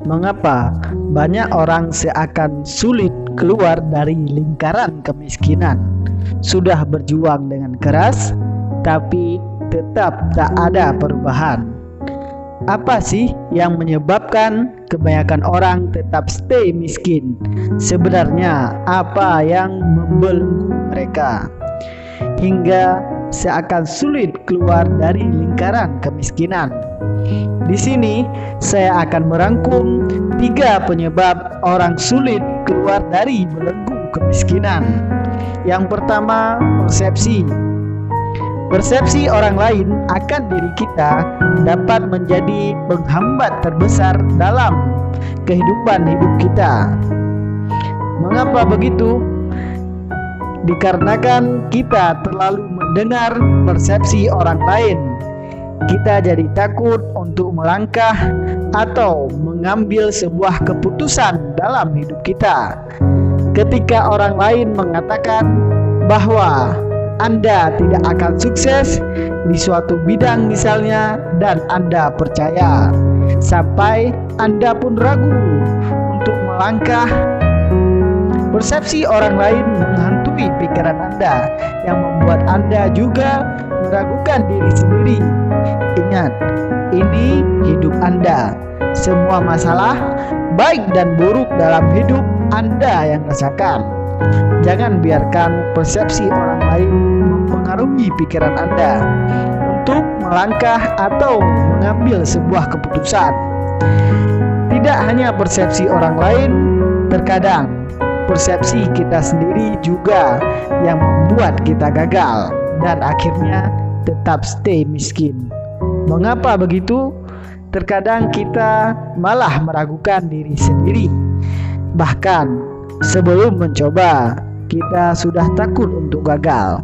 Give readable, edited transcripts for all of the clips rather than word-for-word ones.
Mengapa banyak orang seakan sulit keluar dari lingkaran kemiskinan? Sudah berjuang dengan keras, tapi tetap tak ada perubahan. Apa sih yang menyebabkan kebanyakan orang tetap stay miskin? Sebenarnya apa yang membelenggu mereka hingga seakan sulit keluar dari lingkaran kemiskinan? Di sini saya akan merangkum 3 penyebab orang sulit keluar dari belenggu kemiskinan. Yang pertama, persepsi. Persepsi orang lain akan diri kita dapat menjadi penghambat terbesar dalam kehidupan hidup kita. Mengapa begitu? Dikarenakan kita terlalu mendengar persepsi orang lain. Kita jadi takut untuk melangkah atau mengambil sebuah keputusan dalam hidup kita. Ketika orang lain mengatakan bahwa Anda tidak akan sukses di suatu bidang misalnya, dan Anda percaya, sampai Anda pun ragu untuk melangkah. Persepsi orang lain menghantui pikiran Anda yang membuat Anda juga meragukan diri sendiri. Ingat, ini hidup Anda. Semua masalah, baik dan buruk dalam hidup Anda yang rasakan. Jangan biarkan persepsi orang lain mempengaruhi pikiran Anda untuk melangkah atau mengambil sebuah keputusan. Tidak hanya persepsi orang lain, terkadang persepsi kita sendiri juga yang membuat kita gagal dan akhirnya tetap stay miskin. Mengapa begitu? Terkadang kita malah meragukan diri sendiri. Bahkan sebelum mencoba, kita sudah takut untuk gagal.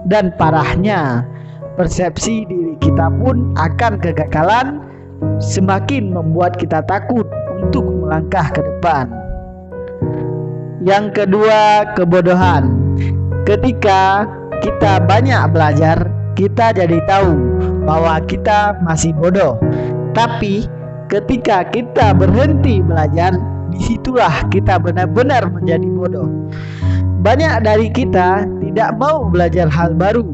Dan parahnya, persepsi diri kita pun akan kegagalan semakin membuat kita takut untuk melangkah ke depan. Yang kedua, kebodohan. Ketika kita banyak belajar, kita jadi tahu bahwa kita masih bodoh. Tapi ketika kita berhenti belajar, disitulah kita benar-benar menjadi bodoh. Banyak dari kita tidak mau belajar hal baru.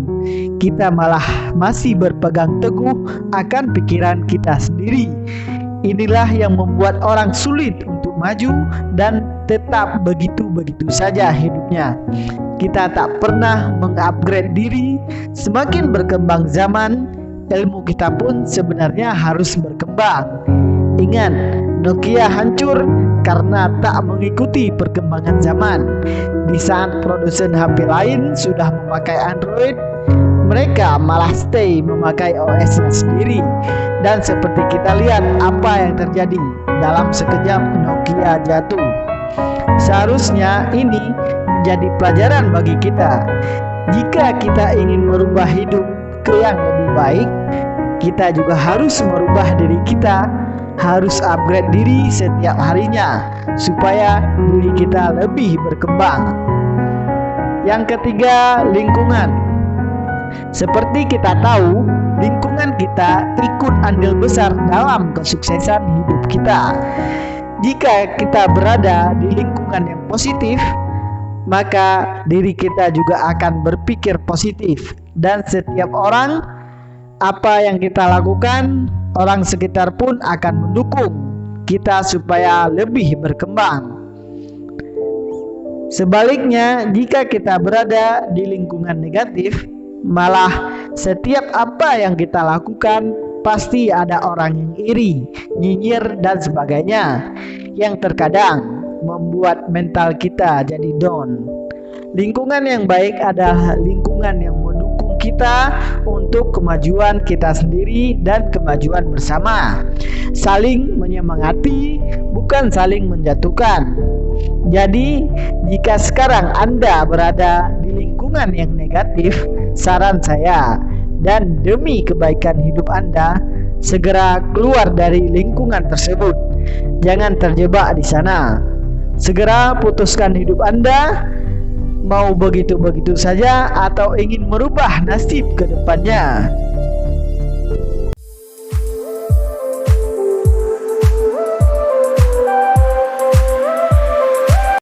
Kita malah masih berpegang teguh akan pikiran kita sendiri. Inilah yang membuat orang sulit untuk maju dan tetap begitu-begitu saja hidupnya. Kita tak pernah mengupgrade diri. Semakin berkembang zaman, ilmu kita pun sebenarnya harus berkembang. Ingat, Nokia hancur karena tak mengikuti perkembangan zaman. Di saat produsen HP lain sudah memakai Android, mereka malah stay memakai OS-nya sendiri. Dan seperti kita lihat apa yang terjadi, dalam sekejap Nokia jatuh. Seharusnya ini menjadi pelajaran bagi kita. Jika kita ingin merubah hidup ke yang lebih baik, kita juga harus merubah diri kita, harus upgrade diri setiap harinya supaya diri kita lebih berkembang. Yang ketiga, lingkungan. Seperti kita tahu, lingkungan kita ikut andil besar dalam kesuksesan hidup kita. Jika kita berada di lingkungan yang positif, maka diri kita juga akan berpikir positif. Dan setiap orang, apa yang kita lakukan, orang sekitar pun akan mendukung kita supaya lebih berkembang. Sebaliknya, jika kita berada di lingkungan negatif, malah setiap apa yang kita lakukan pasti ada orang yang iri, nyinyir dan sebagainya, yang terkadang membuat mental kita jadi down. Lingkungan yang baik adalah lingkungan yang mendukung kita untuk kemajuan kita sendiri dan kemajuan bersama. Saling menyemangati, bukan saling menjatuhkan. Jadi, jika sekarang Anda berada di lingkungan yang negatif, saran saya, dan demi kebaikan hidup Anda, segera keluar dari lingkungan tersebut. Jangan terjebak di sana. Segera putuskan hidup Anda, mau begitu-begitu saja atau ingin merubah nasib ke depannya.